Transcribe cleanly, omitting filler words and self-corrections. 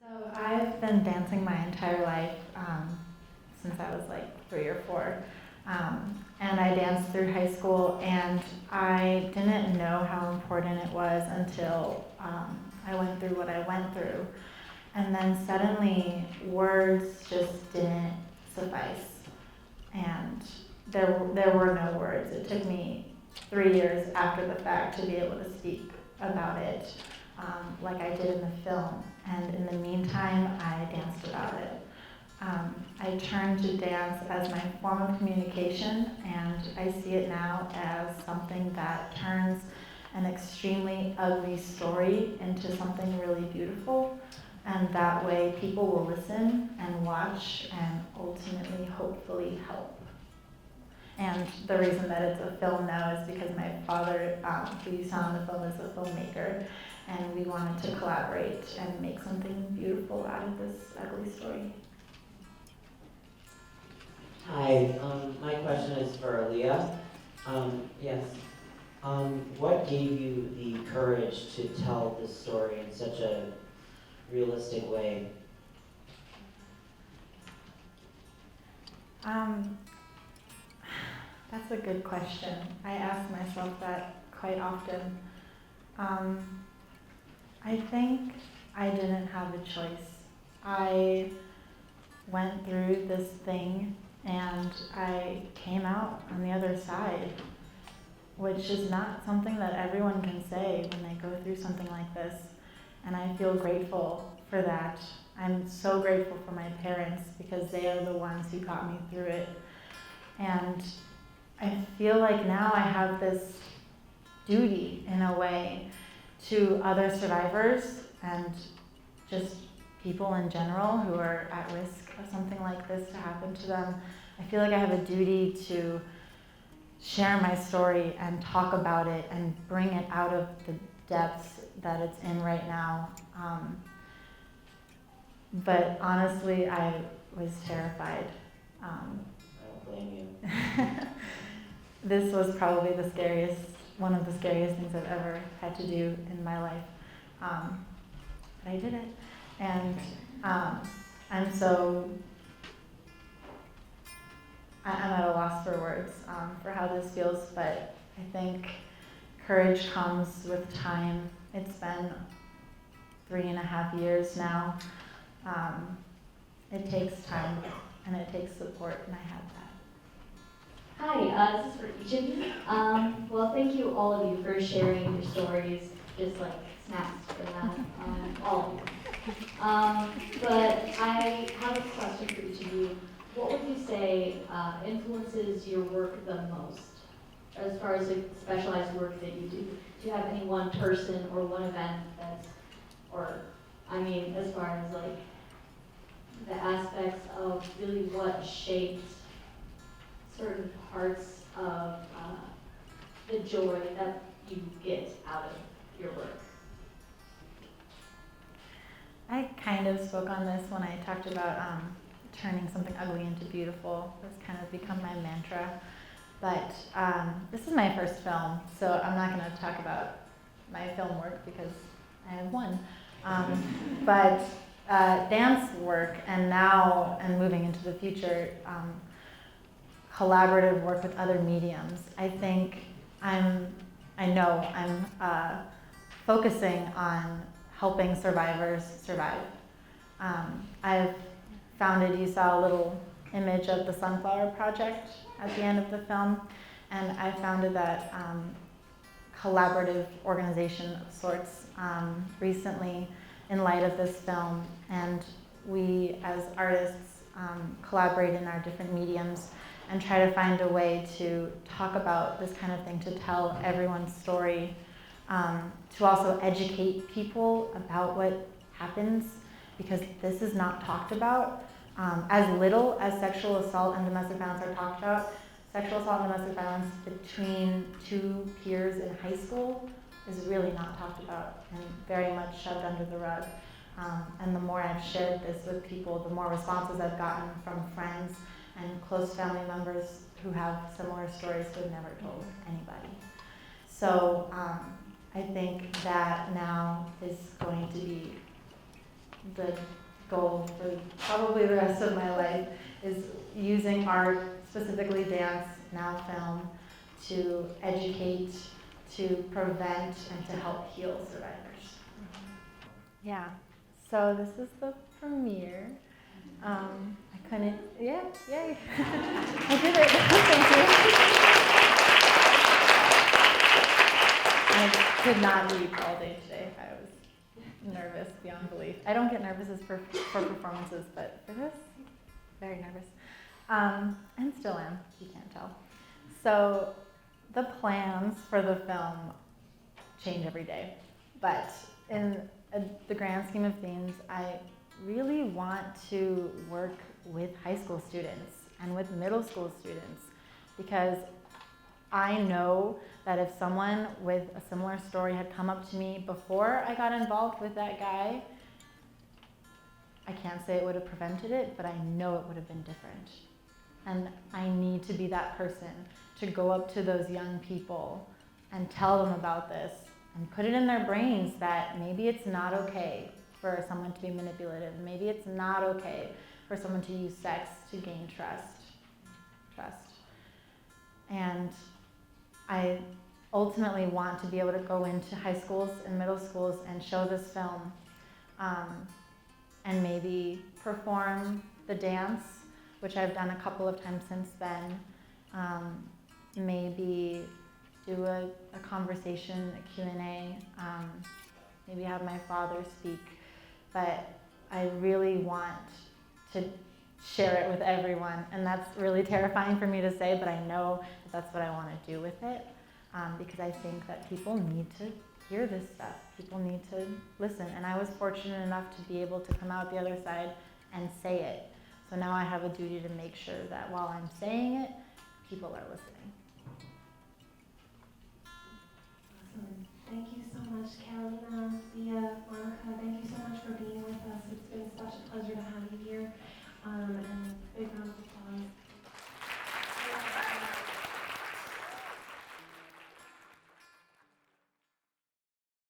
So I've been dancing my entire life since I was like 3 or 4. And I danced through high school, and I didn't know how important it was until I went through what I went through. And then suddenly words just didn't suffice. And there were no words. It took me 3 years after the fact to be able to speak about it, like I did in the film. And in the meantime, I danced about it. I turned to dance as my form of communication, and I see it now as something that turns an extremely ugly story into something really beautiful. And that way people will listen and watch and ultimately, hopefully, help. And the reason that it's a film now is because my father, who you saw in the film, is a filmmaker, and we wanted to collaborate and make something beautiful out of this ugly story. Hi, my question is for Leah. Yes. What gave you the courage to tell this story in such a realistic way? That's a good question. I ask myself that quite often. I think I didn't have a choice. I went through this thing and I came out on the other side, which is not something that everyone can say when they go through something like this. And I feel grateful for that. I'm so grateful for my parents because they are the ones who got me through it. And I feel like now I have this duty, in a way, to other survivors and just people in general who are at risk of something like this to happen to them. I feel like I have a duty to share my story and talk about it and bring it out of the depths that it's in right now. But honestly, I was terrified. I don't blame you. This was probably one of the scariest things I've ever had to do in my life. But I did it. And I'm at a loss for words for how this feels, but I think courage comes with time. It's been 3.5 years now. It takes time and it takes support, and I have that. Hi, this is for each of you. Well, thank you all of you for sharing your stories, just like snaps for that, all of you. But I have a question for each of you. What would you say influences your work the most, as far as the specialized work that you do? Do you have any one person or one event that's, as far as like the aspects of really what shaped certain parts of the joy that you get out of your work? I kind of spoke on this when I talked about turning something ugly into beautiful. That's kind of become my mantra. But this is my first film, so I'm not going to talk about my film work because I have one. But dance work, and now and moving into the future, collaborative work with other mediums. I think I'm focusing on helping survivors survive. I've founded, you saw a little image of the Sunflower Project at the end of the film, and I founded that collaborative organization of sorts recently in light of this film, and we as artists collaborate in our different mediums and try to find a way to talk about this kind of thing, to tell everyone's story, to also educate people about what happens, because this is not talked about. As little as sexual assault and domestic violence are talked about, sexual assault and domestic violence between 2 peers in high school is really not talked about and very much shoved under the rug. And the more I've shared this with people, the more responses I've gotten from friends and close family members who have similar stories who have never told anybody. So I think that now is going to be the goal for probably the rest of my life is using art, specifically dance, now film, to educate, to prevent, and to help heal survivors. Yeah, so this is the premiere. I couldn't, yeah, yay. I did it, thank you. I did not eat all day today. I was nervous beyond belief. I don't get nervous for performances, but for this, very nervous. And still am, you can't tell. So the plans for the film change every day, but in the grand scheme of things, I really want to work with high school students and with middle school students, because I know that if someone with a similar story had come up to me before I got involved with that guy, I can't say it would have prevented it, but I know it would have been different. And I need to be that person to go up to those young people and tell them about this and put it in their brains that maybe it's not okay for someone to be manipulative. Maybe it's not okay for someone to use sex to gain trust. And I ultimately want to be able to go into high schools and middle schools and show this film, and maybe perform the dance, which I've done a couple of times since then. Maybe do a conversation, a Q&A, maybe have my father speak. But I really want to share it with everyone, and that's really terrifying for me to say, but I know that that's what I want to do with it, because I think that people need to hear this stuff. People need to listen, and I was fortunate enough to be able to come out the other side and say it. So now I have a duty to make sure that while I'm saying it, people are listening. Awesome. Thank you so much, Carolina.